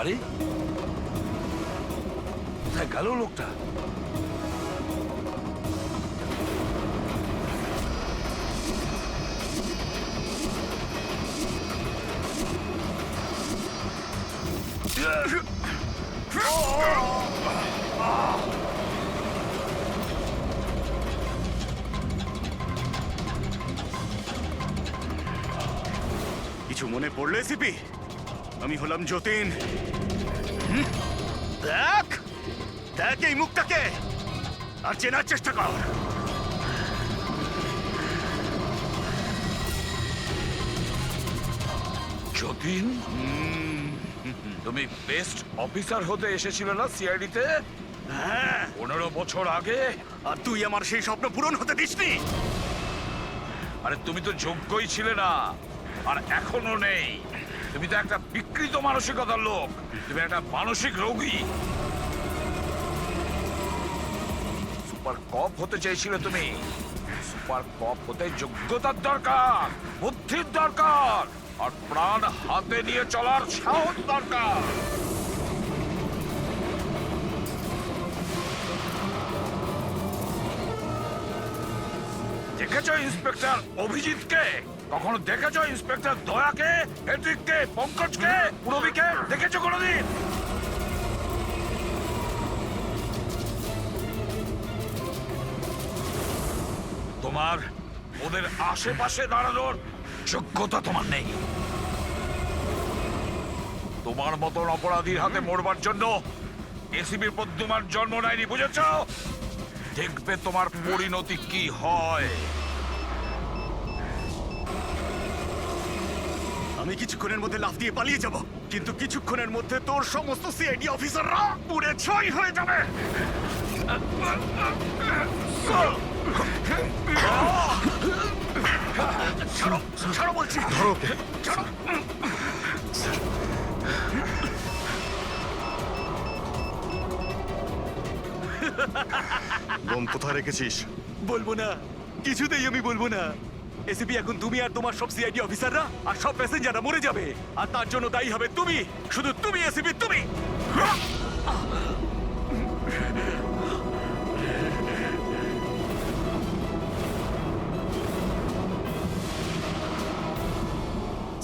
আরে কোথায় গেল লোকটা? কিছু মনে পড়লো এসিপি? আমি হলাম যতীন। দেখ দেখ এই মুখটাকে, আর চেনার চেষ্টা কর। যতীন, তুমি বেস্ট অফিসার হতে এসেছিলে না সিআইডিতে? হ্যাঁ, 15 বছর আগে। আর তুই আমার সেই স্বপ্ন পূরণ হতে দিসনি। আরে তুমি তো যোগ্যই ছিলে না, আর এখনো নেই। তুমি তো একটা বিকৃত মানসিকতার লোক। তুমি একটা মানসিক রোগী। সুপার কপ হতে চাইছিলে তুমি। সুপার কপ হতে যোগ্যতার দরকার, বুদ্ধির দরকার, আর প্রাণ হাতে নিয়ে চলার সাহস দরকার। দেখেছো ইন্সপেক্টর অভিজিৎকে? কখনো দেখেছো ইন্সপেক্টর দয়াকে, হেট্রিককে, পঙ্কজকে, পুরবীকে? দেখেছো কোনোদিন? তোমার ওদের আশেপাশে দাঁড়ানোর যোগ্যতা তোমার নেই। তোমার মতন অপরাধীর হাতে মরবার জন্য এসিবির প্রদ্যুমার জন্ম নেয়নি, বুঝেছ? দেখবে তোমার পরিণতি কি হয়। আমি কিছুক্ষণের মধ্যে লাফ দিয়ে পালিয়ে যাব, কিন্তু কিছুক্ষণের মধ্যে তোর সমস্ত সিআইডি অফিসাররা পুড়ে ছাই হয়ে যাবে। ছাড়ো, ছাড়ো বলছি। ধরো, ছাড়ো। বোম কোথায় রেখেছিস? বলবো না, কিছুতেই আমি বলবো না। এসিপি, এখন তুমি আর তোমার সব সিআইডি অফিসাররা আর সব প্যাসেঞ্জাররা মরে যাবে, আর তার জন্য দায়ী হবে তুমি, শুধু তুমি এসিপি, তুমি।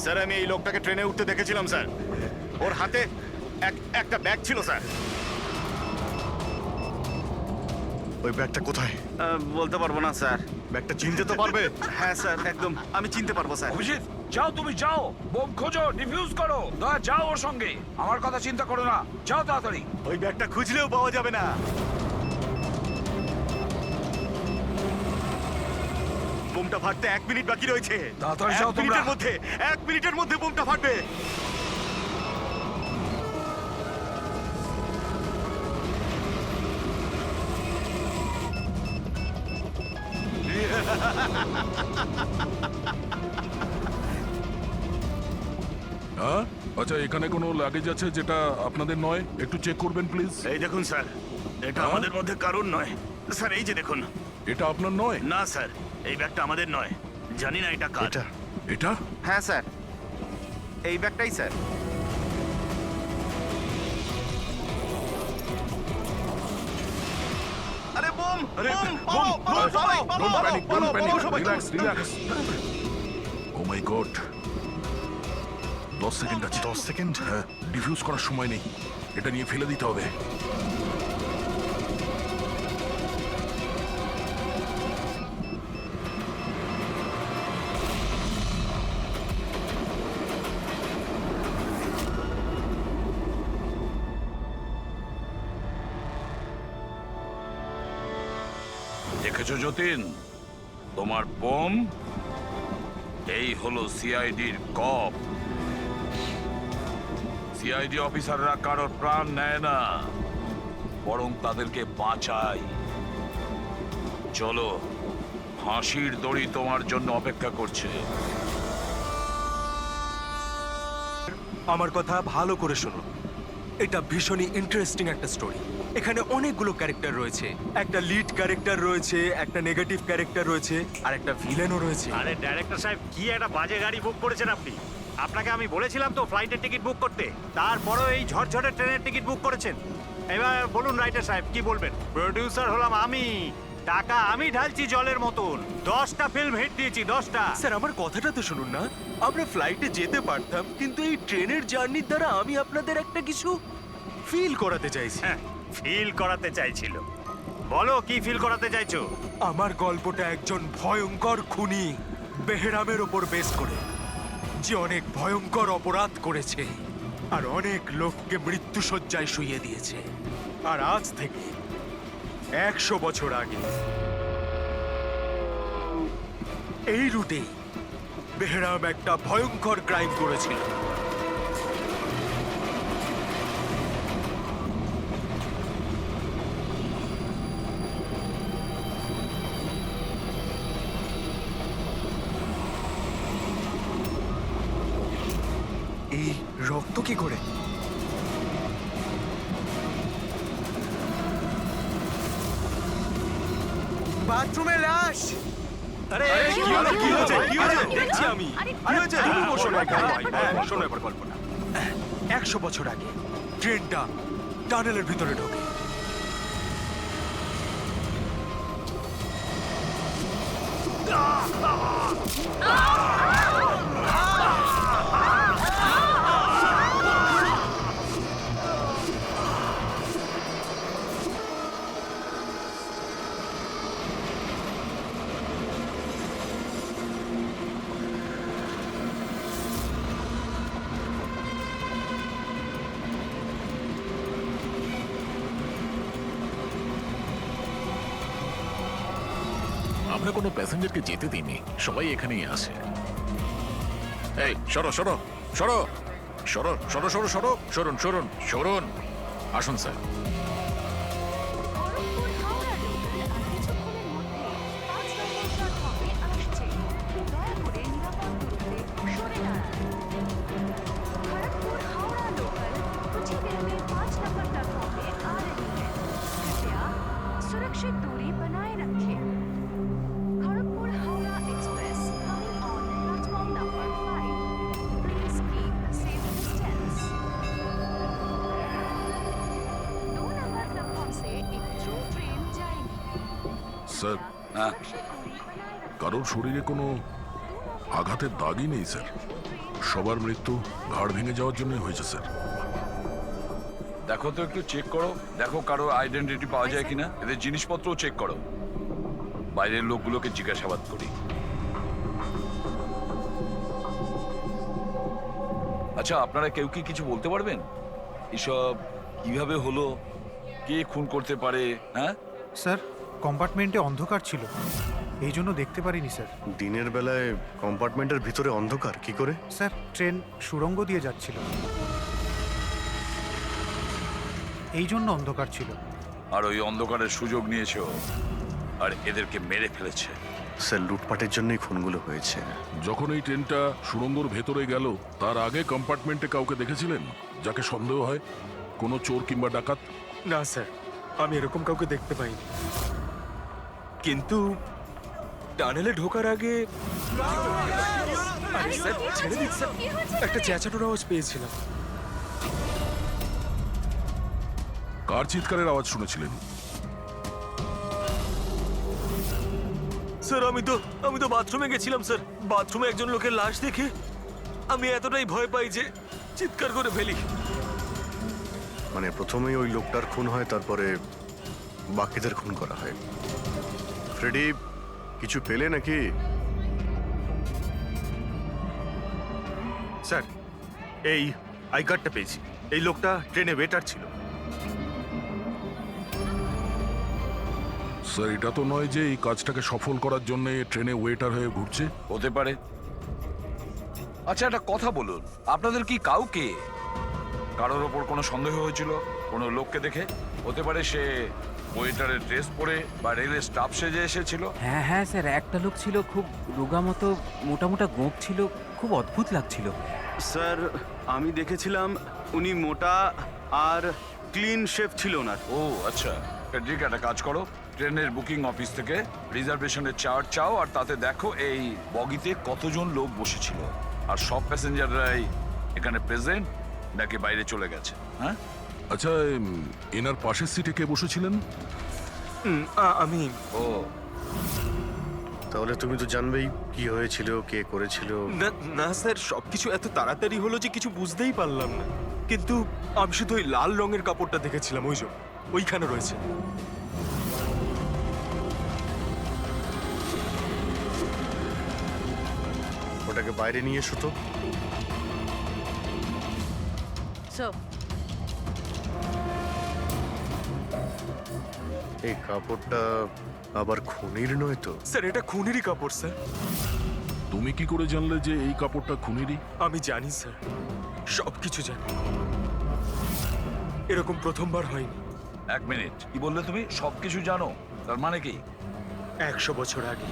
স্যার, আমি এই লোকটাকে ট্রেনে উঠতে দেখেছিলাম স্যার। ওর হাতে একটা ব্যাগ ছিল স্যার। ওই ব্যাগটা কোথায়? বলতে পারবো না স্যার। ব্যাগটা চিনতে তো পারবে? হ্যাঁ স্যার, একদম আমি চিনতে পারবো স্যার। অভিজিৎ, যাও, তুমি যাও, বোম খোঁজো, ডিফিউজ করো। দয়া, যাও ওর সঙ্গে। আমার কথা চিন্তা করো না, যাও তাড়াতাড়ি। ওই ব্যাগটা খুঁজলেও পাওয়া যাবে না। বোমটা ফাটতে 1 মিনিট বাকি রয়েছে। তাড়াতাড়ি যাও তোমরা। 1 মিনিটের মধ্যে বোমটা ফাটবে। হ্যাঁ, আচ্ছা, এখানে কোনো লাগেজ আছে যেটা আপনাদের নয়? একটু চেক করবেন প্লিজ। এই দেখুন স্যার, এটা আমাদের মধ্যে কারণ নয় স্যার। এই যে দেখুন। এটা আপনার নয়? না স্যার, এই ব্যাগটা আমাদের নয়। জানি না এটা কার। এটা এটা? হ্যাঁ স্যার, এই ব্যাগটাই স্যার। আরে বোম, আরে, বোম, বোম, পালাও, বোম, পালাও, বোম, পালাও, Don't panic, পালাও, don't পালাও, panic. সবাই। Relax, relax. Oh my God. 10 second আছে। 10 সেকেন্ড? হ্যাঁ, ডিফিউজ করার সময় নেই। এটা নিয়ে ফেলে দিতে হবে। দেখেছো যতীন, তোমার বোম? এই হলো সিআইডির কপ। সিআইডি অফিসাররা কারোর প্রাণ নেয় না, বরং তাদেরকে বাঁচায়। চলো, ফাঁসির দড়ি তোমার জন্য অপেক্ষা করছে। আমার কথা ভালো করে শোনো, এটা ভীষণই ইন্টারেস্টিং একটা স্টোরি। এখানে অনেকগুলো ক্যারেক্টার রয়েছে। একটা লিড ক্যারেক্টার রয়েছে, একটা নেগেটিভ ক্যারেক্টার রয়েছে, আর একটা ভিলেনও রয়েছে। আরে ডাইরেক্টর সাহেব, কি একটা বাজে গাড়ি বুক করেছেন আপনি। আপনাকে আমি বলেছিলাম তো ফ্লাইটের টিকিট বুক করতে, তারপরেও এই ঝড়ঝড়ে ট্রেনের টিকিট বুক করেছেন। এবার বলুন রাইটার সাহেব, কি বলবেন? প্রডিউসার হলাম আমি, টাকা আমি ঢালছি জলের মতন। 10টা ফিল্ম হিট দিয়েছি, 10টা। স্যার আমার কথাটা তো শুনুন না। আমরা ফ্লাইটে যেতে পারতাম, কিন্তু এই ট্রেনের জার্নির দ্বারা আমি আপনাদের একটা কিছু ফিল করাতে চাইছি। হ্যাঁ, ফিল করাতে চাইছিল। বলো কি ফিল করাতে চাইছো? আমার গল্পটা একজন ভয়ঙ্কর খুনি বেহরামের ওপর বেস করে, যে অনেক ভয়ঙ্কর অপরাধ করেছে আর অনেক লোককে মৃত্যুশয্যায় শুইয়ে দিয়েছে। আর আজ থেকে 100 বছর আগে এই রুটে বেহরাম একটা ভয়ঙ্কর ক্রাইম করেছিল। এই রক্ত কি করে? বাথরুমে লাশ। আরে কি হলো? কি হয়েছে? কি হয়েছে? দেখছি আমি। কি হয়েছে? শোনো এবার গল্পটা। 100 বছর আগে ট্রেনটা টানেলের ভিতরে ঢোকে। আমরা কোনো প্যাসেঞ্জারকে যেতে দিইনি, সবাই এখানেই আসে। এই সরো সরো সরো সরো সরো সরো সরো সরুন সরুন সরুন, আসুন স্যার। খড়গপুর হাওড়া লোকাল আর কিছুক্ষণের মধ্যে 5 নম্বর প্ল্যাটফর্মে আসছে। দয়া করে নিরাপদ দূরত্বে সরে দাঁড়ান। खड़गपुर हावड़ा लोकल कुछ ही देर में 5 नंबर प्लेटफॉर्म पे आ रही है। कृपया सुरक्षित दूरी बनाए रखें। Kharagpur Howrah express coming on platform number 5। Please keep safe distance. 2 number platform से एक थ्रू ट्रेन जाएगी। স্যার, सुरक्षित दूरी बनाए रखें। কারোর শরীরে কোনো আঘাতের দাগই নেই স্যার। সবার মৃত্যু ঘাড় ভেঙে যাওয়ার জন্যই হয়েছে স্যার। দেখো তো, একটু চেক করো, দেখো কারো আইডেন্টিটি পাওয়া যায় কিনা। এদের জিনিসপত্র চেক করো। বাইরের লোকগুলোকে জিজ্ঞাসাবাদ করি। আচ্ছা, আপনারা কেউ কি কিছু বলতে পারবেন? এসব কিভাবে হলো? কে খুন করতে পারে? হ্যাঁ স্যার, কম্পার্টমেন্টে অন্ধকার ছিল, এই জন্য দেখতে পারিনি স্যার। দিনের বেলায় কম্পার্টমেন্টের ভিতরে অন্ধকার কি করে? স্যার, ট্রেন সুড়ঙ্গ দিয়ে যাচ্ছিল, এই জন্য অন্ধকার ছিল। আর ওই অন্ধকারের সুযোগ নিয়েছে ও, আর এদেরকে মেরে ফেলেছে। স্যার, লুটপাটের জন্যই খুনগুলো হয়েছে। যখন এই ট্রেনটা সুড়ঙ্গর ভেতরে গেল, তার আগে কম্পার্টমেন্টে কাউকে দেখেছিলেন যাকে সন্দেহ হয়? কোনো চোর কিংবা ডাকাত? না স্যার, আমি এরকম কাউকে দেখতে পাইনি। কিন্তু টানেলে ঢোকার আগে আরে স্যার, ছেড়ে দিন স্যার, একটা চেঁচানোর আওয়াজ পেয়েছিলাম। কার চিৎকারের আওয়াজ শুনেছিলেন? স্যার, আমি তো বাথরুমে গেছিলাম স্যার। বাথরুমে একজন লোকের লাশ দেখে আমি এতটাই ভয় পাই যে চিৎকার করে ফেলি। মানে প্রথমেই ওই লোকটার খুন হয়, তারপরে বাকিদের খুন করা হয়। ফ্রেডি, কিছু পেলে নাকি? স্যার, এই আই কার্ডটা পেয়েছি। এই লোকটা ট্রেনে ওয়েটার ছিল। স্যার, এটা তো নয় যে এই কাজটাকে সফল করার জন্য ট্রেনে ওয়েটার হয়ে ঘুরছে। হতে পারে। আচ্ছা, একটা কথা বলুন, আপনাদের কি কাউকে কারোর ওপর কোনো সন্দেহ হয়েছিল কোনো লোককে দেখে? হতে পারে সে ওয়েটারের ড্রেস পরে বা রেলের স্টাফ সেজে এসেছিল। হ্যাঁ হ্যাঁ স্যার, একটা লোক ছিল, খুব রোগা মতো, মোটা মোটা গোঁফ ছিল, খুব অদ্ভুত লাগছিল। স্যার, আমি দেখেছিলাম উনি মোটা আর ক্লিন শেফ ছিল না। ও আচ্ছা, ফেডরিক একটা কাজ করো, ট্রেনের বুকিং অফিস থেকে রিজার্ভেশনের চার্ট চাও আর তাতে দেখো এই বগিতে কতজন লোক বসেছিল আর সব প্যাসেঞ্জাররাই এখানে প্রেজেন্ট নাকি বাইরে চলে গেছে। হ্যাঁ, আচ্ছা এনার পাশের সিটে কে বসেছিলেন? আমি ও তাহলে তুমি তো জানবেই কি হয়েছিল, কে করেছিল। না স্যার, সবকিছু এত তাড়াতাড়ি হলো যে কিছু বুঝতেই পারলাম না। কিন্তু আমি শুধু ওই লাল রঙের কাপড়টা দেখেছিলাম, ওই যে ওইখানে রয়েছে। ওটাকে বাইরে নিয়ে এসো তো। এই কাপড়টা আবার খুনির নয় তো? স্যার এটা খুনেরই কাপড় স্যার। তুমি কি করে জানলে যে এই কাপড়টা খুনেরই? আমি জানি স্যার, সবকিছু জানি। এরকম প্রথমবার হয়নি। এক মিনিট, কি বললে তুমি? সবকিছু জানো তার মানে কি? 100 বছর আগে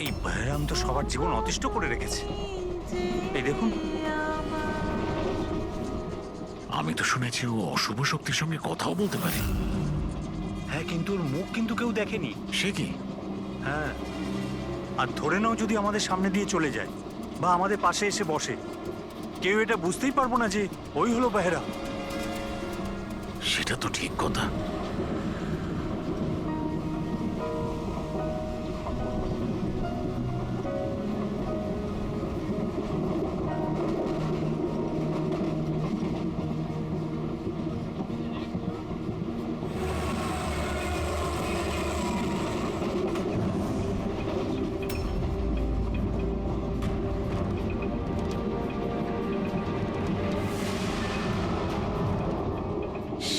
এই বহরাম তো সবার জীবন অতিষ্ঠ করে রেখেছে। এই দেখুন, আমি তো শুনেছি ও অশুভ শক্তির সঙ্গে কথাও বলতে পারে। হ্যাঁ, কিন্তু ওর মুখ কিন্তু কেউ দেখেনি। সে কি? হ্যাঁ, আর ধরে নাও যদি আমাদের সামনে দিয়ে চলে যায় বা আমাদের পাশে এসে বসে, কেউ এটা বুঝতেই পারবো না যে ওই হলো বেহেরা। সেটা তো ঠিক কথা।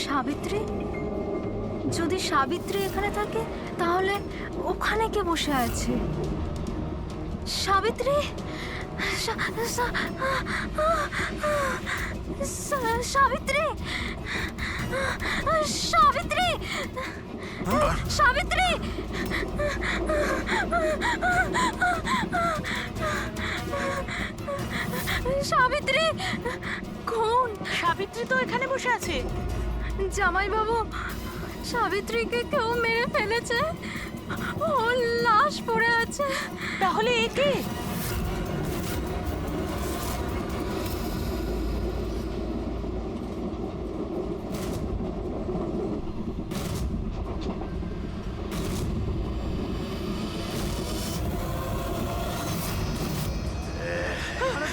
সাবিত্রী, যদি সাবিত্রী এখানে থাকে তাহলে ওখানে কে বসে আছে? সাবিত্রী, সাবিত্রী, সাবিত্রী, সাবিত্রী, সাবিত্রী, কোন সাবিত্রী? তো এখানে বসে আছে। জামাই বাবু, সাবিত্রীকে কেউ মেরে ফেলেছে, ওর লাশ পড়ে আছে। তাহলে এ কি?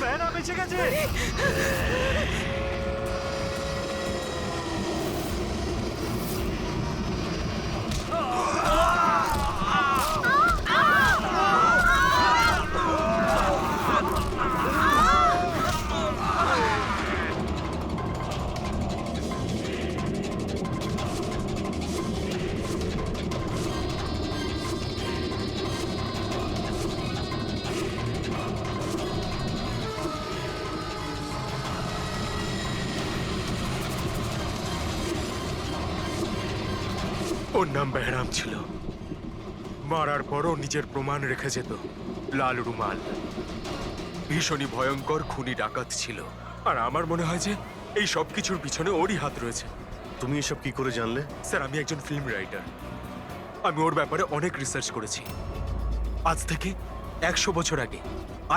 বেহেরা বেঁচে গেছে। ওর নাম বেহরাম ছিল। মারার পরও নিজের প্রমাণ রেখে যেত। লাল রুমাল। ভীষণই ভয়ঙ্কর খুনি ডাকাত ছিল। আর আমার মনে হয় যে এই সব কিছুর পিছনে ওরই হাত রয়েছে। তুমি এসব কি করে জানলে? স্যার, আমি একজন ফিল্ম রাইটার। আমি ওর ব্যাপারে অনেক রিসার্চ করেছি। আজ থেকে 100 বছর আগে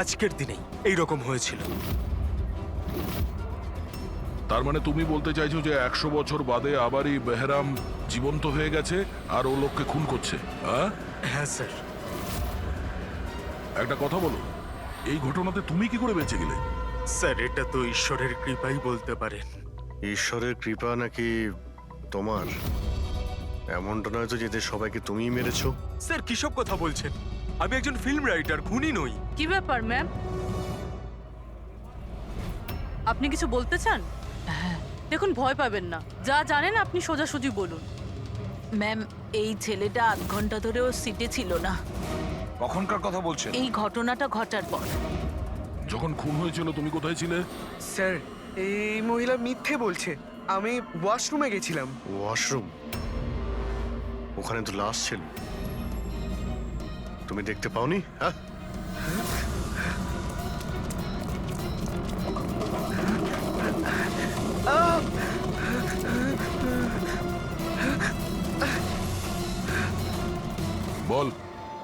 আজকের দিনেই এইরকম হয়েছিল। তার মানে তুমি বলতে চাইছো যে 100 বছর বাদে আবারই বেহরাম জীবন্ত হয়ে গেছে আর ও লোককে খুন করছে? হ্যাঁ হ্যাঁ স্যার। একটা কথা বলো, এই ঘটনাতে তুমি কি করে বেঁচে গেলে? স্যার, এটা তো ঈশ্বরের কৃপাই বলতে পারেন। ঈশ্বরের কৃপা নাকি তোমার? এমনটা নয় তো যে এদের সবাইকে তুমিই মেরেছো? স্যার, কিসব কথা বলছেন? আমি একজন ফিল্ম রাইটার, খুনি নই। কি ব্যাপার ম্যাম? আপনি কিছু বলতে চান? দেখুন, ভয় পাবেন না, যা জানেন আপনি সোজাসুজি বলুন। ম্যাম, এই ছেলেটা 8 ঘন্টা ধরে ওর সিটে ছিল না। কখনকার কথা বলছেন? এই ঘটনাটা ঘটার পর। যখন খুন হয়েছিল তুমি কোথায় ছিলে? স্যার, এই মহিলা মিথ্যে বলছে। আমি ওয়াশরুমে গেছিলাম। ওয়াশরুম? ওখানে তো লাশ ছিল, তুমি দেখতে পাওনি? হ্যাঁ, বল,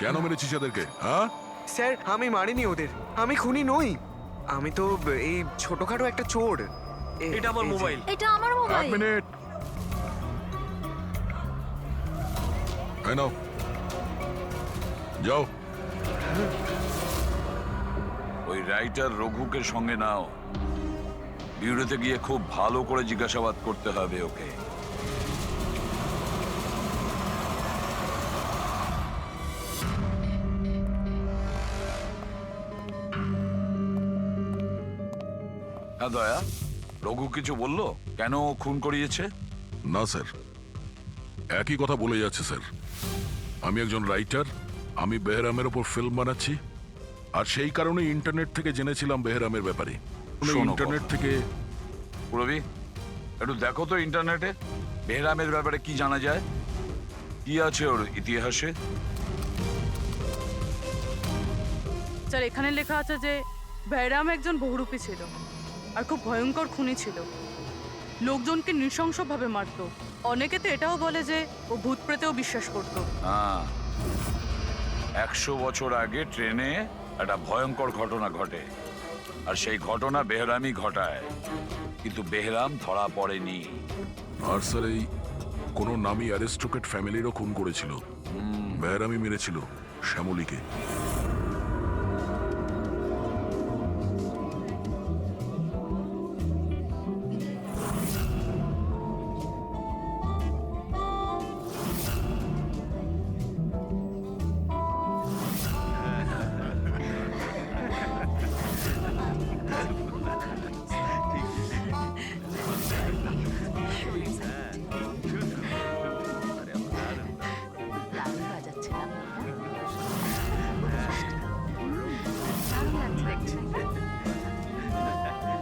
কেন মেরেছিস এদেরকে? হ্যাঁ, স্যার আমি মারিনি ওদের, আমি খুনি নই। আমি তো এই ছোটখাটো একটা চোর। এটা আমার মোবাইল। এটা আমার এক মোবাইল। মিনিট। এই নাও, যাও। ওই রাইটার রঘুকে সঙ্গে নাও। বিউরোতে গিয়ে খুব ভালো করে জিজ্ঞাসাবাদ করতে হবে ওকে। হ্যাঁ দয়া, রঘু কিছু বললো কেন ও খুন করিয়েছে? না স্যার, একই কথা বলে যাচ্ছে স্যার। আমি একজন রাইটার, আমি বেহরামের ওপর ফিল্ম বানাচ্ছি, আর সেই কারণে ইন্টারনেট থেকে জেনেছিলাম বেহরামের ব্যাপারে। শোনো ইন্টারনেট থেকে রবি, একটু দেখো তো ইন্টারনেটে বেহরামের ব্যাপারে কি জানা যায়, কি আছে ওর ইতিহাসে। স্যার এখানে লেখা আছে যে বেহরাম একজন বহুরূপী ছিল আর খুব ভয়ঙ্কর খুনি ছিল। লোকজনকে নৃশংসভাবে মারতো। অনেকে তো এটাও বলে যে ও ভূত প্রেতেও বিশ্বাস করত। হ্যাঁ, 100 বছর আগে ট্রেনে একটা ভয়ঙ্কর ঘটনা ঘটে, আর সেই ঘটনা বেহরামই ঘটায়, কিন্তু বেহরাম ধরা পড়েনি। আর স্যার এই কোনো নামী অ্যারিস্টোক্রেট ফ্যামিলিরও খুন করেছিল। বেহরামই মেরেছিল শ্যামলীকে। দারুণ বাজাচ্ছে না?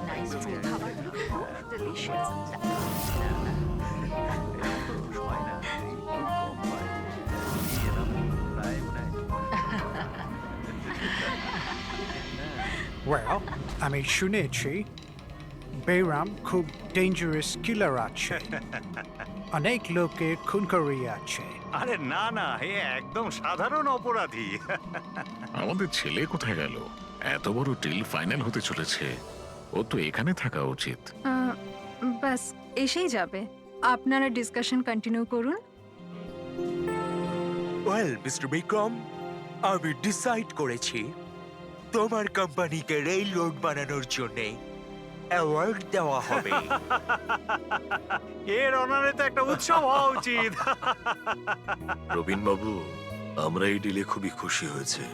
Nice food. খাবারগুলো খুব delicious। ওয়েল, আমি শুনেছি বেরাম খুব ডেঞ্জারাস কিলার আছে, অনেক লোকের খুন করিয়াছে। আরে না না, এ একদম সাধারণ অপরাধী। আমাদের ছেলে কোথায় গেল? এত বড় ডিল ফাইনাল হতে চলেছে, ও তো এখানে থাকা উচিত। বাস এসেই যাবে, আপনারা ডিসকাশন কন্টিনিউ করুন। ওয়েল মিস্টার বিক্রম, আমি ডিসাইড করেছি তোমার কোম্পানিকে রেল রোড বানানোর জন্য অ্যাওয়ার্ড দেওয়া হবে। এর অনারে তো একটা উৎসব হওয়া উচিত। রবিন বাবু, আমরা এই ডিলে খুবই খুশি হয়েছে।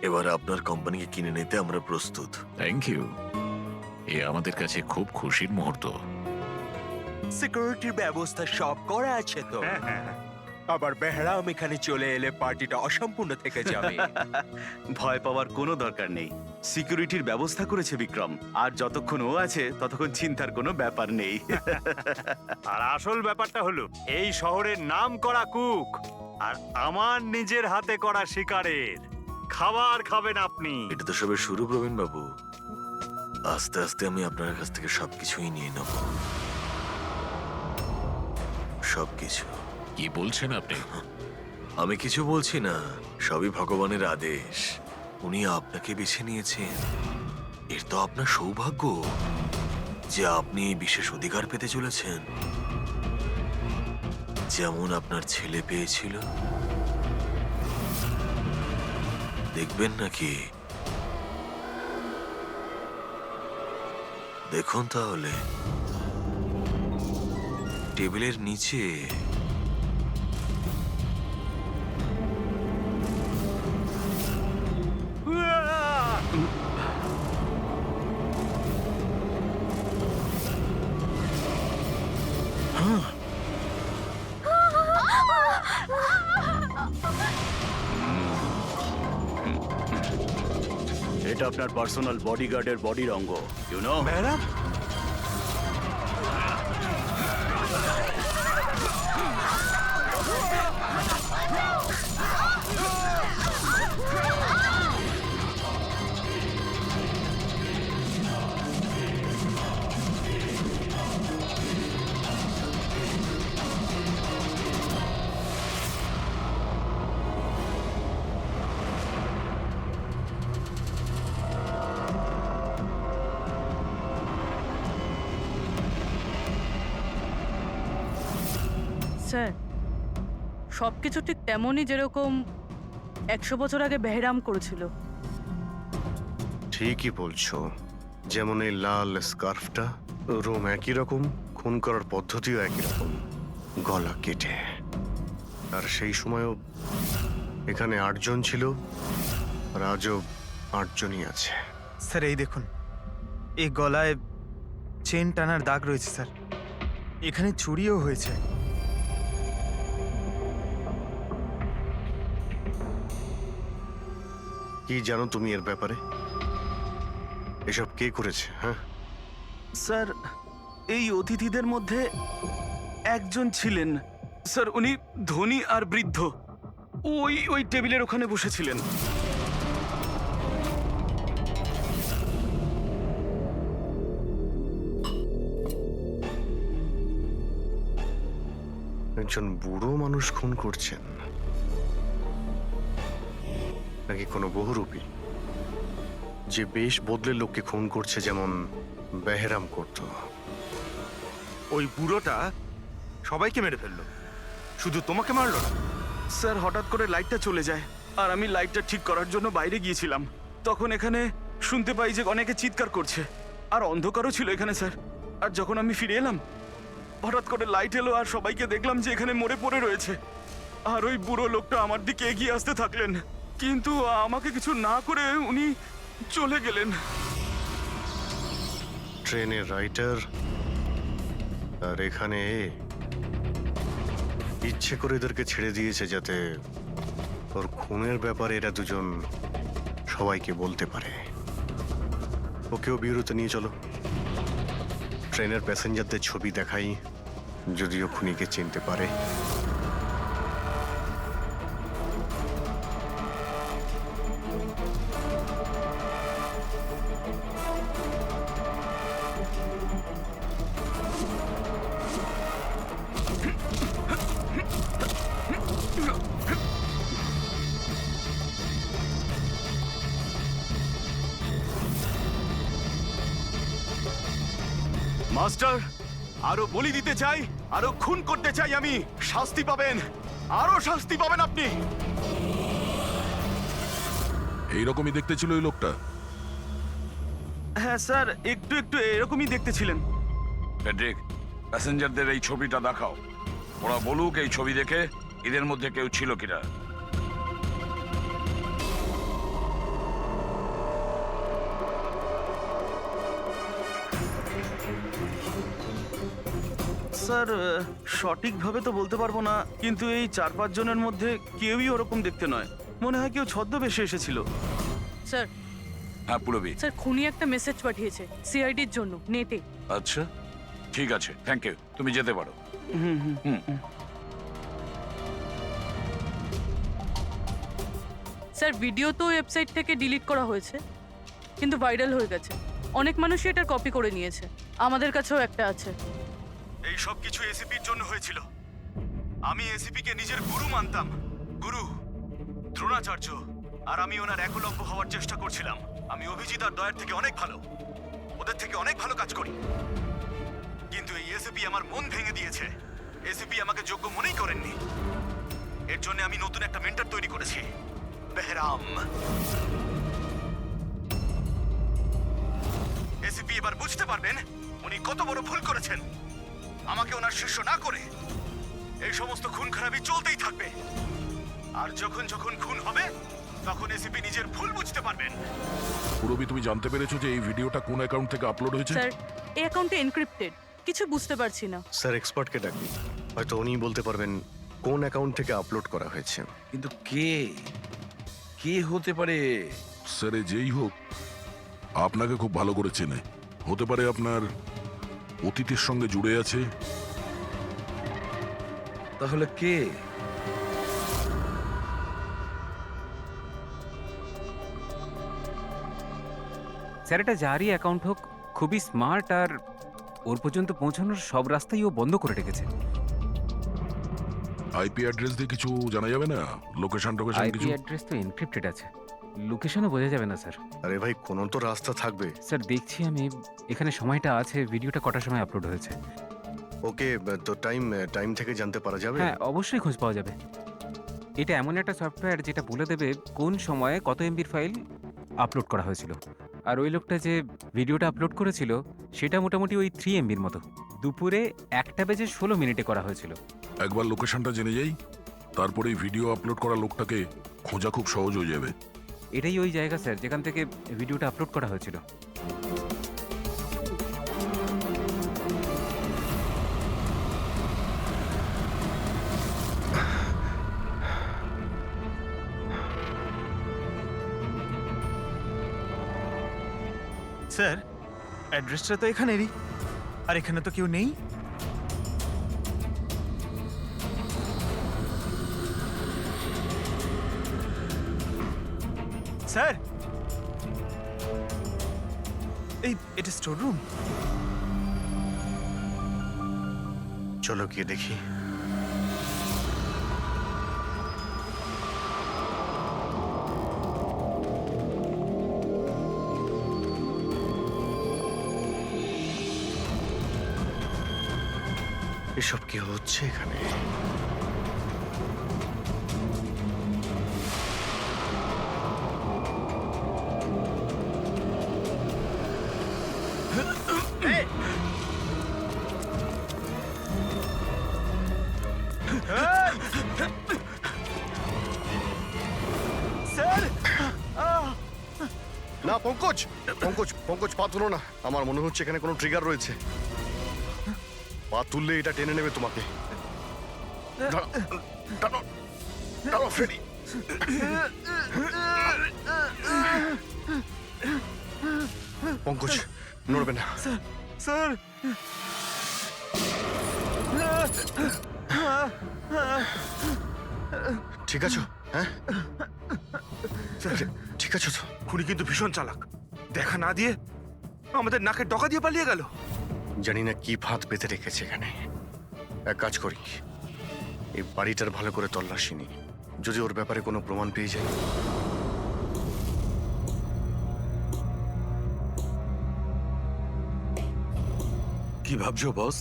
এবার আপনার কোম্পানিকে কিনে নিতে আমরা প্রস্তুত। থ্যাংক ইউ, এ আমাদের কাছে খুব খুশির মুহূর্ত। সিকিউরিটির ব্যবস্থা সব করা আছে তো? আবার বেহরাম এখানে চলে এলে পার্টিটা অসম্পূর্ণ থেকে যাবে। ভয় পাওয়ার কোনো দরকার নেই, সিকিউরিটির ব্যবস্থা করেছে বিক্রম, আর যতক্ষণ ও আছে ততক্ষণ চিন্তার কোনো ব্যাপার নেই। আর আসল ব্যাপারটা হলো এই শহরের নাম করা কুক আর আমার নিজের হাতে করা শিকারের খাবার খাবেন আপনি। এটা তো সবে শুরু প্রবীণ বাবু, আস্তে আস্তে আমি আপনার কাছ থেকে সবকিছুই নিয়ে নেব, সবকিছু। কি বলছেন আপনি? আমি কিছু বলছি না, সবই ভগবানের আদেশ। উনি আপনাকে বেছে নিয়েছেন, এর তো আপনার সৌভাগ্য যে আপনি এই বিশেষ অধিকার পেতে চলেছেন, যেমন আপনার ছেলে পেয়েছিল। দেখবেন নাকি? দেখুন তাহলে, টেবিলের নিচে এটা আপনার পার্সোনাল বডিগার্ডের বডির অঙ্গ ইউ নো বেহরাম, স্যার সব কিছু ঠিক তেমনই যেরকম 100 বছর আগে বেহরাম করেছিল। ঠিকই বলছো, যেমন এই লাল স্কার্ফটা, রুম একই রকম, খুন করার পদ্ধতিও একই রকম, গলা কেটে। আর সেই সময়ও এখানে 8 জন ছিল, আর আজও 8 জনই আছে। স্যার এই দেখুন, এই গলায় চেন টানার দাগ রয়েছে স্যার। এখানে চুরিও হয়েছে। কি জানো তুমি এর ব্যাপারে? এসব কে করেছে? হ্যাঁ, স্যার এই অতিথিদের মধ্যে একজন ছিলেন স্যার, উনি ধনী আর বৃদ্ধ, ওই টেবিলের ওখানে বসেছিলেন। একজন বুড়ো মানুষ খুন করছেন নাকি কোনো বহুরূপী যে বেশ বদলে লোককে খুন করছে, যেমন বেহরাম করত? ওই বুড়োটা সবাইকে মেরে ফেললো, শুধু তোমাকে মারলো না। স্যার হঠাৎ করে লাইটটা চলে যায়, আর আমি লাইটটা ঠিক করার জন্য বাইরে গিয়েছিলাম। তখন এখানে শুনতে পাই যে অনেকে চিৎকার করছে, আর অন্ধকারও ছিল এখানে স্যার। আর যখন আমি ফিরে এলাম, হঠাৎ করে লাইট এলো আর সবাইকে দেখলাম যে এখানে মরে পড়ে রয়েছে। আর ওই বুড়ো লোকটা আমার দিকে এগিয়ে আসতে থাকলেন, কিন্তু আমাকে কিছু না করে উনি চলে গেলেন। ট্রেনের রাইটার আর এখানে ইচ্ছে করে এদেরকে ছেড়ে দিয়েছে যাতে ওর খুনের ব্যাপারে এরা দুজন সবাইকে বলতে পারে। ওকেও বিরতি নিয়ে চলো, ট্রেনের প্যাসেঞ্জারদের ছবি দেখাই, যদিও খুনিকে চিনতে পারে। মাস্টার, আরো বলি দিতে চাই, আরো খুন করতে চাই আমি। শাস্তি পাবেন, আরো শাস্তি পাবেন আপনি। এইরকমই দেখতে ছিল ওই লোকটা। হ্যাঁ স্যার, একটু একটু এরকমই দেখতে ছিলেন। ফেডরিক, প্যাসেঞ্জারদের এই ছবিটা দেখাও, ওরা বলুক এই ছবি দেখে এদের মধ্যে কেউ ছিল কিনা। স্যার সঠিকভাবে তো বলতে পারবো না, কিন্তু এই 4-5 জনের মধ্যে কেউই ওরকম দেখতে নয়। মনে হয় কেউ ছদ্মবেশে এসেছিল। স্যার হ্যাঁ পুরবি। স্যার খুনি একটা মেসেজ পাঠিয়েছে সিআইডির জন্য নেটে। আচ্ছা ঠিক আছে, থ্যাংক ইউ, তুমি যেতে পারো। স্যার ভিডিও তো ওয়েবসাইট থেকে ডিলিট করা হয়েছে, কিন্তু ভাইরাল হয়ে গেছে। অনেক মানুষই এটার কপি করে নিয়েছে, আমাদের কাছেও একটা আছে। এই সব কিছু এসিপির জন্য হয়েছিল। আমি এসিপি কে নিজের গুরু মানতাম, গুরু দ্রোণাচার্য, আর আমি ওনার একলব্য হওয়ার চেষ্টা করছিলাম। আমি অভিজিৎ আর দয়ার থেকে অনেক ভালো, ওদের থেকে অনেক ভালো কাজ করি, কিন্তু এই এসিপি আমার মন ভেঙে দিয়েছে। এসিপি আমাকে যোগ্য মনেই করেননি। এর জন্য আমি নতুন একটা মেন্টর তৈরি করেছি, বেহরাম। এসিপি এবার বুঝতে পারবেন উনি কত বড় ভুল করেছেন। আমাকে ওনার শিষ্য না করে এই সমস্ত খুন খারাপি চলতেই থাকবে, আর যখন যখন খুন হবে তখন এসিপি নিজের ভুল বুঝতে পারবেন। পুরবি, তুমি জানতে পেরেছো যে এই ভিডিওটা কোন অ্যাকাউন্ট থেকে আপলোড হয়েছে? স্যার এই অ্যাকাউন্টে এনক্রিপ্টেড, কিছু বুঝতে পারছি না। স্যার এক্সপার্টকে ডাকি, হয়তো উনি বলতে পারবেন কোন অ্যাকাউন্ট থেকে আপলোড করা হয়েছে। কিন্তু কে কে হতে পারে? স্যার, এ যেই হোক আপনাকে খুব ভালো করে চেনে। হতে পারে আপনার অতীতের সঙ্গে জুড়ে আছে। তাহলে কে? স্যার, এটা যারই অ্যাকাউন্ট হোক, খুবই স্মার্ট, আর ওর পর্যন্ত পৌঁছানোর সব রাস্তাই ও বন্ধ করে রেখেছে। আইপি অ্যাড্রেস দিয়ে কিছু জানা যাবে না? লোকেশন টোকেশন আইপি কিছু? অ্যাড্রেস তো এনক্রিপ্টেড আছে, লোকেশনও বোঝা যাবে না স্যার। আরে ভাই, কোনো তো রাস্তা থাকবে। স্যার দেখছি আমি, এখানে সময়টা আছে, ভিডিওটা কটার সময় আপলোড হয়েছে। ওকে, তো টাইম থেকে জানতে পারা যাবে? হ্যাঁ, অবশ্যই খোঁজ পাওয়া যাবে। এটা এমন একটা সফটওয়্যার যেটা বলে দেবে কোন সময়ে কত এমবির ফাইল আপলোড করা হয়েছিল। আর ওই লোকটা যে ভিডিওটা আপলোড করেছিল সেটা মোটামুটি ওই 3 এমবির মতো। দুপুরে 1:16 করা হয়েছিল। একবার লোকেশনটা জেনে যাই, তারপরেই ভিডিও আপলোড করা লোকটাকে খোঁজা খুব সহজ হয়ে যাবে। এটাই ওই জায়গা স্যার যেখান থেকে ভিডিওটা আপলোড করা হয়েছিল। স্যার, অ্যাড্রেসটা তো এখানেরই, আর এখানে তো কেউ নেই। স্যার, এটা স্টোর রুম। চলো গিয়ে দেখি। এসব কি হচ্ছে এখানে? না, পঙ্কজ পঙ্কজ পঙ্কজ, পা তুলো না। আমার মনে হচ্ছে এখানে কোনো ট্রিগার রয়েছে। পা তুললে এটা টেনে নেবে তোমাকে। দাঁড়াও ফ্রেডি। পঙ্কজ, নড়বে না। স্যার, ঠিক আছো? হ্যাঁ, ঠিক আছো তো? খুনি কিন্তু ভীষণ চালাক। দেখা না দিয়ে আমাদের নাকের ডকা দিয়ে পালিয়ে গেল। জানি না কি ফাঁদ পেতে রেখেছে এখানে। এক কাজ করি, এই বাড়িটার ভালো করে তল্লাশি নি, যদি ওর ব্যাপারে কোনো প্রমাণ পেয়ে যাই। কি ভাবছো বস?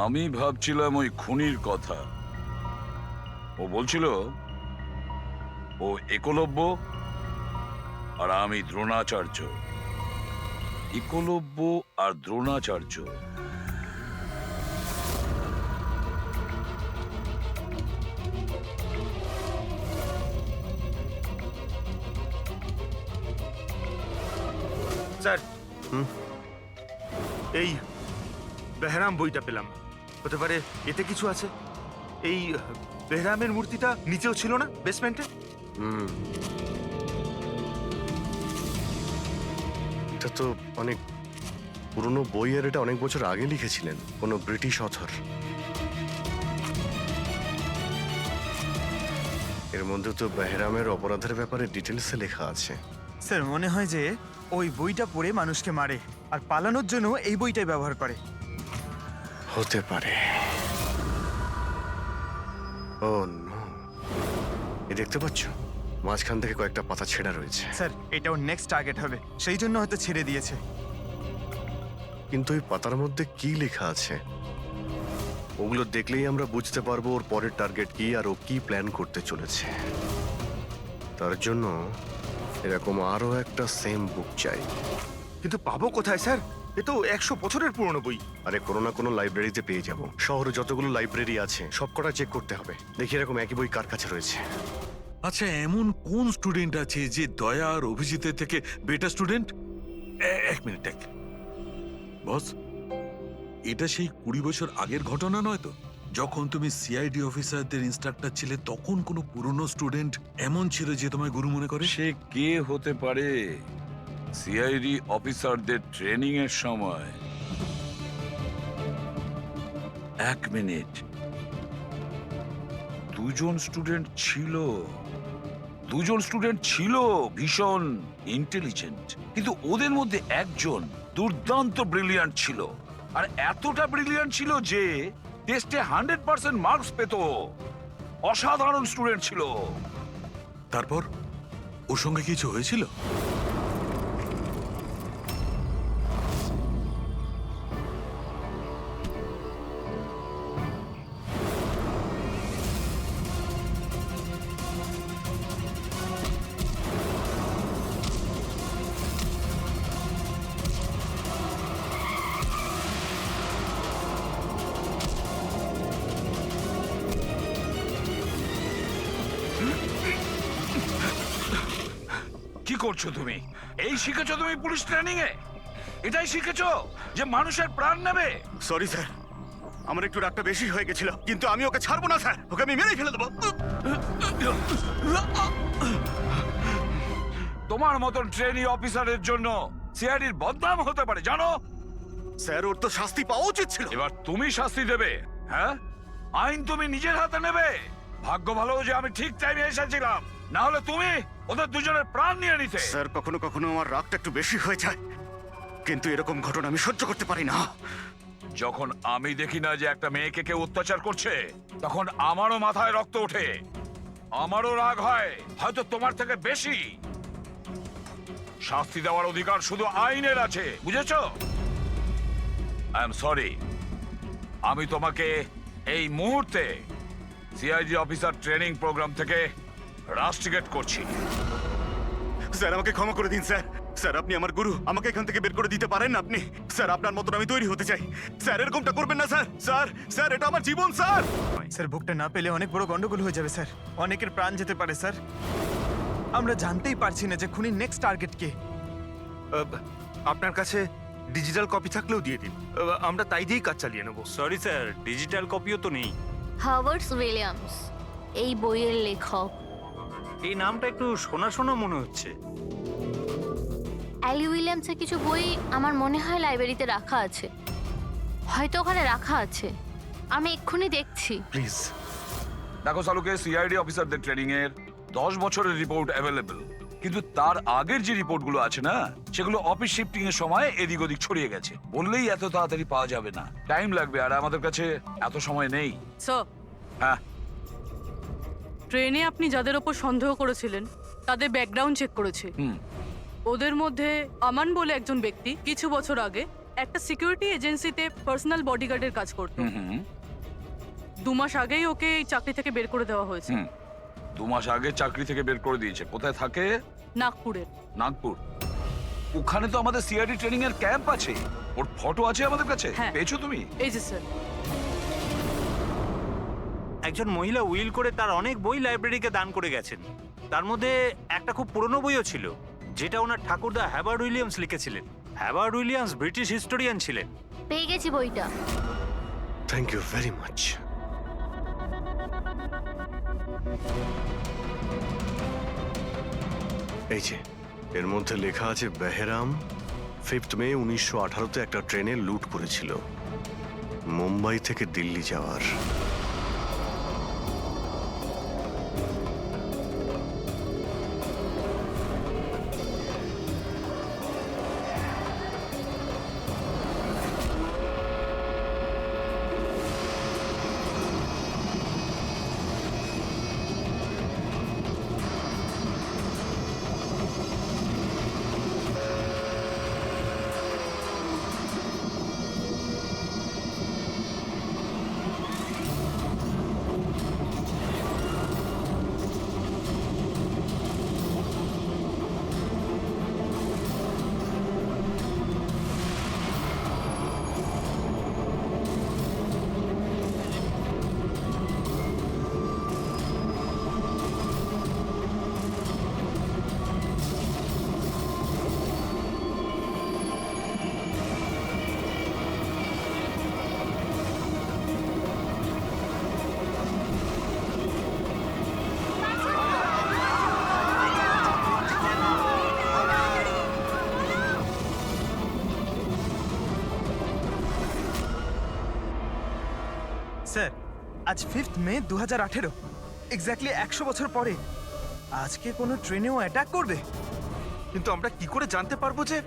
আমি ভাবছিলাম ওই খুনির কথা। ও বলছিল ও একলব্য আর আমি দ্রোণাচার্য। একলব্য আর দ্রোণাচার্য। স্যার, এই বেহরাম বইটা পেলাম। হতে পারে এতে কিছু আছে। এই বেহরামের মূর্তিটা নিচেও ছিল না, বেসমেন্টে? এটা তো অনেক পুরনো বই, আর এটা অনেক বছর আগে লিখেছিলেন কোনো ব্রিটিশ অথর। এর মধ্যে তো বেহরামের অপরাধের ব্যাপারে ডিটেলসে লেখা আছে। স্যার, মনে হয় যে ওই বইটা পড়ে মানুষকে মারে, আর পালানোর জন্য এই বইটাই ব্যবহার করে। হতে পারে। ও নো, এই দেখতে পাচ্ছ মাঝখান থেকে কয়েকটা পাতা ছেঁড়া রয়েছে। স্যার, এটাও নেক্সট টার্গেট হবে, সেই জন্য হয়তো ছেড়ে দিয়েছে। কিন্তু এই পাতার মধ্যে কি লেখা আছে ওগুলো দেখলেই আমরা বুঝতে পারবো ওর পরের টার্গেট কি আর ও কি প্ল্যান করতে চলেছে। তার জন্য এরকম আরো একটা সেম বুক চাই। কিন্তু পাবো কোথায় স্যার? এ তো 100 বছরের পুরনো বই। আরে কোনো না কোনো লাইব্রেরিতে পেয়ে যাব। শহরে যতগুলো লাইব্রেরি আছে সবকটা চেক করতে হবে, দেখি এরকম একই বই কার কাছে রয়েছে। আচ্ছা, এমন কোন স্টুডেন্ট আছে যে দয়া আর অভিজিতের থেকে বেটার স্টুডেন্ট? এক মিনিট, বস, এটা সেই 20 বছর আগের ঘটনা নয় তো, যখন তুমি সিআইডি অফিসারদের ইনস্ট্রাক্টর ছিলে তখন কোনো পুরনো স্টুডেন্ট এমন ছিল যে তোমায় গুরু মনে করে? সে কে হতে পারে? সিআইডি অফিসারদের ট্রেনিং এর সময় 1 মিনিট, 2জন স্টুডেন্ট ছিল ভীষণ ইন্টেলিজেন্ট, কিন্তু ওদের মধ্যে একজন দুর্দান্ত ব্রিলিয়ান্ট ছিল, আর এতটা ব্রিলিয়ান্ট ছিল যে টেস্টে 100% মার্কস পেত। অসাধারণ স্টুডেন্ট ছিল। তারপর ওর সঙ্গে কিছু হয়েছিল? কি করছো তুমি? এই শিখেছো তুমি পুলিশ ট্রেনিং এ? এটাই শিখেছো যে মানুষের প্রাণ নেবে? সরি স্যার, আমার একটু রাগটা বেশি হয়ে গেছিল, কিন্তু আমি ওকে ছাড়বো না স্যার, ওকে আমি মেরেই ফেলে দেবো। তোমার মতন ট্রেনি অফিসারের জন্য সিআইডির বদনাম হতে পারে, জানো? স্যার, ওর তো শাস্তি পাওয়া উচিত ছিল। এবার তুমি শাস্তি দেবে। হ্যাঁ, আইন তুমি নিজের হাতে নেবে। ভাগ্য ভালো যে আমি ঠিক টাইমে এসেছিলাম, না হলে তুমি ওদের দুজনের প্রাণ নিয়ে নিতে। স্যার, কখনো কখনো আমার রাগটা একটু বেশি হয়ে যায়, কিন্তু এরকম ঘটনা আমি সহ্য করতে পারি না। যখন আমি দেখি না যে একটা মেয়েকে কেউ অত্যাচার করছে, তখন আমারও মাথায় রক্ত ওঠে, আমারও রাগ হয়, হয়তো তোমার থেকে বেশি। শাস্তি দেওয়ার অধিকার শুধু আইনের আছে, বুঝেছো? আই এম সরি, আমি তোমাকে এই মুহূর্তে সিআইডি অফিসার ট্রেনিং প্রোগ্রাম থেকে রাস্টিকেট করছি। স্যার, আমাকে ক্ষমা করে দিন স্যার। স্যার, আপনি আমার গুরু, আমাকে এখান থেকে বের করে দিতে পারেন না আপনি? স্যার, আপনার মতন আমি তৈরি হতে চাই। স্যার, এরকমটা করবেন না স্যার। স্যার, স্যার, এটা আমার জীবন স্যার। স্যার, বুকটা না পেলে অনেক বড় গন্ডগোল হয়ে যাবে স্যার। অনেকের প্রাণ যেতে পারে স্যার। আমরা জানতেই পারছি না যে খুনির নেক্সট টার্গেট কে। আপনার কাছে ডিজিটাল কপি থাকলেও দিয়ে দিন, আমরা তাই দিয়েই কাজ চালিয়ে নেব। সরি স্যার, ডিজিটাল কপিও তো নেই। হাওয়ার্ড উইলিয়ামস এই বইয়ের লেখক। এই নামটা একটু শোনা শোনা মনে হচ্ছে। অ্যালি উইলিয়ামসের কিছু বই আমার মনে হয় লাইব্রেরিতে রাখা আছে, হয়তো ওখানে রাখা আছে। আমি এক্ষুনি দেখছি। প্লিজ দেখো সালুকে, সিআইডি অফিসারদের ট্রেনিং এর 10 বছরের রিপোর্ট অ্যাভেলেবল, কিন্তু তার আগের যে রিপোর্টগুলো আছে না, সেগুলো অফিস শিফটিং এর সময় এদিক ওদিক ছড়িয়ে গেছে। বললেই এত তাড়াতাড়ি পাওয়া যাবে না, টাইম লাগবে, আর আমাদের কাছে এত সময় নেই। হ্যাঁ, ট্রেনে আপনি যাদের ওপর সন্দেহ করেছিলেন তাদের ব্যাকগ্রাউন্ড চেক করেছে। ওদের মধ্যে আমান বলে একজন ব্যক্তি কিছু বছর আগে একটা সিকিউরিটি এজেন্সিতে পার্সোনাল বডিগার্ডের কাজ করত। 2 মাস আগেই ওকে এই চাকরি থেকে বের করে দেওয়া হয়েছে। 2 মাস আগে চাকরি থেকে বের করে দিয়েছে। কোথায় থাকে? নাগপুরে। নাগপুর? ওখানে তো আমাদের সিআইডি ট্রেনিং এর ক্যাম্প আছে, ওর ফটো আছে আমাদের কাছে। পেয়েছো তুমি? এই যে স্যার। একজন মহিলা উইল করে তার অনেক বই লাইব্রেরিকে দান করে গেছেন। তার মধ্যে একটা খুব পুরনো বইও ছিল, যেটা ওনার ঠাকুরদা হ্যাবার্ড উইলিয়ামস লিখেছিলেন। হ্যাবার্ড উইলিয়ামস ব্রিটিশ হিস্টোরিয়ান ছিলেন। পেয়ে গেছি বইটা। Thank you very much. এই যে এর মধ্যে লেখা আছে বেহরাম 5 মে 1918-তে একটা ট্রেনে লুট করেছিল মুম্বাই থেকে দিল্লি যাওয়ার। স্যার আজ 5th মে 2018, এক্স্যাক্টলি 100 বছর পরে আজকে কোনো ট্রেনেও অ্যাটাক করবে। কিন্তু আমরা কি করে জানতে পারবো যে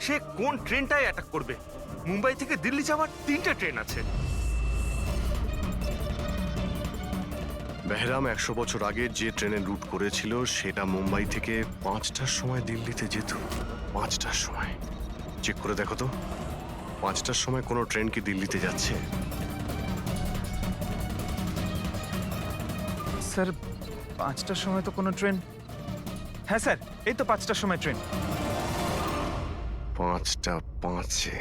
সে কোন ট্রেনটায় অ্যাটাক করবে? মুম্বাই থেকে দিল্লি যাওয়ার 3টে ট্রেন আছে। বেহরাম 100 বছর আগে যে ট্রেনে রুট করেছিল সেটা মুম্বাই থেকে 5টার সময় দিল্লিতে যেত। 5টার সময় চেক করে দেখো তো, 5টার সময় কোনো ট্রেন কি দিল্লিতে যাচ্ছে? স্যার 5টার সময় তো কোনো ট্রেন, হ্যাঁ স্যার এই তো 5টার সময় ট্রেন। 5টা 5-এ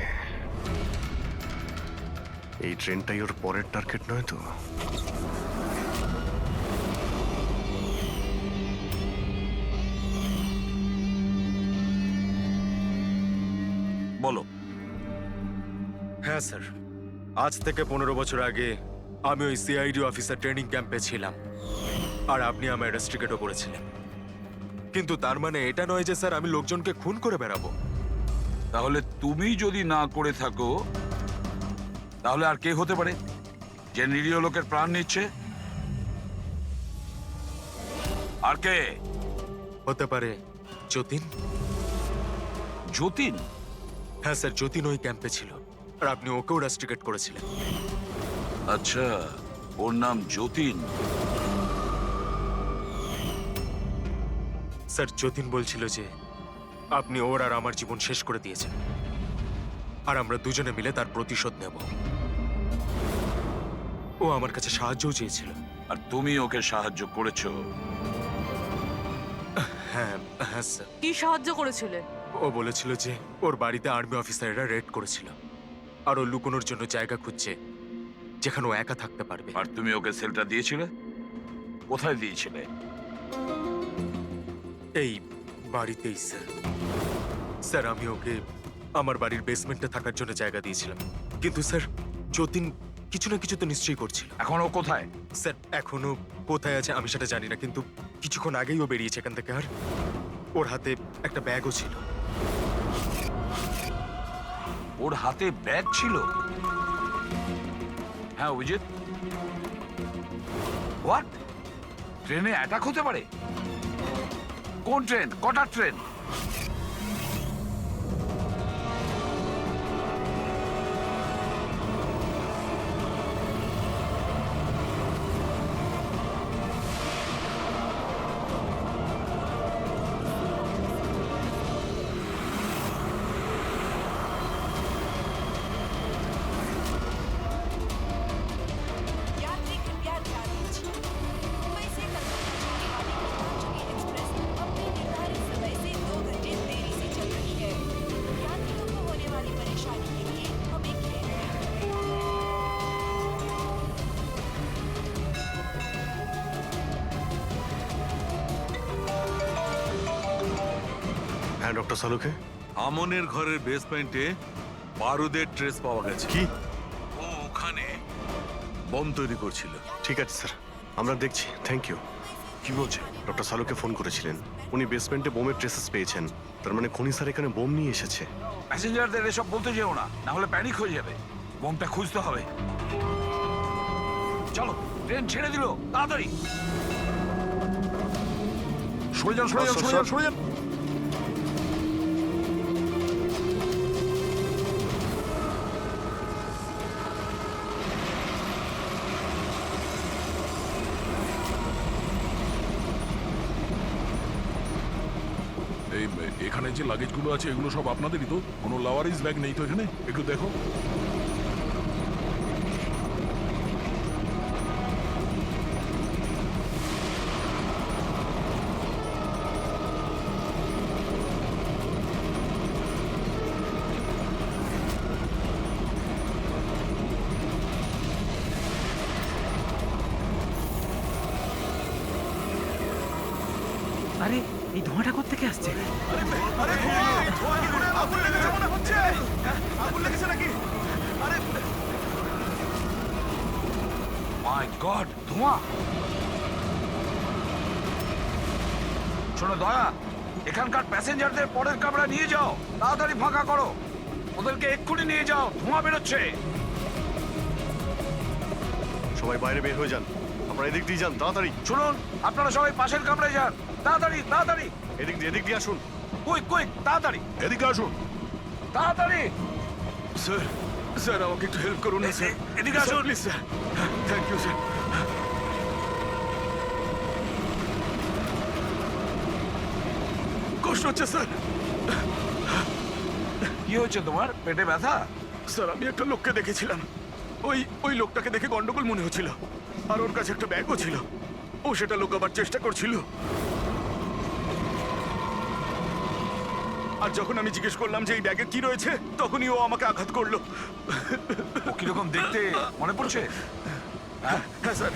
এই ট্রেনটাই ওর পরের টার্গেট নয় তো? বলো। হ্যাঁ স্যার, আজ থেকে 15 বছর আগে আমি ওই সিআইডি অফিসার ট্রেনিং ক্যাম্পে ছিলাম, আর আপনি আমায় রেস্ট্রিকেটও করেছিলেন। কিন্তু তার মানে এটা নয় যে স্যার আমি লোকজনকে খুন করে বেড়াবো। তাহলে তুমি যদি না করে থাকো তাহলে আর কে হতে পারে যে নিরীহ লোকের প্রাণ নিচ্ছে? আর কে হতে পারে? যতীন। যতীন? হ্যাঁ স্যার, যতীন ওই ক্যাম্পে ছিল, আর আপনি ওকেও রেস্ট্রিকেট করেছিলেন। আচ্ছা, ওর নাম যতীন? স্যার যতীন বলছিল যে আপনি ওর আর আমার জীবন শেষ করে দিয়েছেন, আর আমরা দুজনে মিলে তার প্রতিশোধ নেব। ও আমার কাছে সাহায্যও চেয়েছিল। আর তুমি ওকে সাহায্য করেছো? হ্যাঁ হ্যাঁ স্যার। কি সাহায্য করেছিলে? ও বলেছিল যে ওর বাড়িতে আর্মি অফিসাররা রেড করেছিল, আর ও লুকোনোর জন্য জায়গা খুঁজছে যেখানে ও একা থাকতে পারবে। আর তুমি ওকে সেলটা দিয়েছিলে? কোথায় দিয়েছিলে? এই বাড়িতেই স্যার। স্যার আমি ওকে আমার বাড়ির বেসমেন্টে থাকার জন্য জায়গা দিয়েছিলাম, কিন্তু স্যার যতীন কিছু না কিছু তো নিশ্চয়ই করছিল। এখন ও কোথায়? স্যার এখনো কোথায় আছে আমি সেটা জানি না, কিন্তু কিছুক্ষণ আগেই ও বেরিয়েছে এখান থেকে, আর ওর হাতে একটা ব্যাগও ছিল। ওর হাতে ব্যাগ ছিল? হ্যাঁ অভিজিৎ, হোয়াট? ট্রেনে অ্যাটাক হতে পারে? কোন ট্রেন? কটার ট্রেন? হ্যাঁ ডক্টর সালুকে। আমনের ঘরের বেসমেন্টে বারুদের ট্রেস পাওয়া গেছে। কি? ও ওখানে বোম তৈরি করছিল। ঠিক আছে স্যার, আমরা দেখছি। Thank you. কি বলছে? ডক্টর সালুকে ফোন করেছিলেন, উনি বেসমেন্টে বোমের ট্রেসেস পেয়েছেন। তার মানে খুনি স্যার এখানে বোম নিয়ে এসেছে। প্যাসেঞ্জারদের এসব বলতে যেও না, না হলে প্যানিক হয়ে যাবে। বোমটা খুঁজতে হবে। চলো, ট্রেন ছেড়ে দিল, তাড়াতাড়ি সরে যান, সরে যান, সরে যান, সরে যান। এই এখানে যে লাগেজগুলো আছে এগুলো সব আপনাদেরই তো? কোনো লাওয়ারিস ব্যাগ নেই তো এখানে? একটু দেখো। আরে এই ধোঁয়াটা কোত্থেকে আসছে? মাই গড, ধোঁয়া! শোনো দয়া, এখানকার প্যাসেঞ্জারদের পরের কামরা নিয়ে যাও, তাড়াতাড়ি ফাঁকা করো। ওদেরকে এক্ষুনি নিয়ে যাও, ধোঁয়া বেরোচ্ছে। সবাই বাইরে বের হয়ে যান। আপনারা এদিক দিয়ে যান, তাড়াতাড়ি। শুনুন, আপনারা সবাই পাশের কামরায় যান। তাড়াতাড়ি তাড়াতাড়ি, এদিক দিয়ে আসুন। কুইক কুইক, তাড়াতাড়ি এদিকে আসুন। তাড়াতাড়ি। স্যার স্যার আমাকে একটু হেল্প করুন না স্যার। এদিকে আসুন। Please sir, thank you sir. কষ্ট হচ্ছে স্যার। কি হয়েছে তোমার? পেটে ব্যথা? স্যার আমি একটা লোককে দেখেছিলাম, ওই লোকটাকে দেখে গন্ডগোল মনে হচ্ছিল, আর ওর কাছে একটা ব্যাগও ছিল। ও সেটা লুকাবার চেষ্টা করছিল। আর যখন আমি জিজ্ঞেস করলাম যে এই ব্যাগে কি রয়েছে, তখনই ও আমাকে আঘাত করলো। ও কিরকম দেখতে মনে পড়ছে? হ্যাঁ স্যার।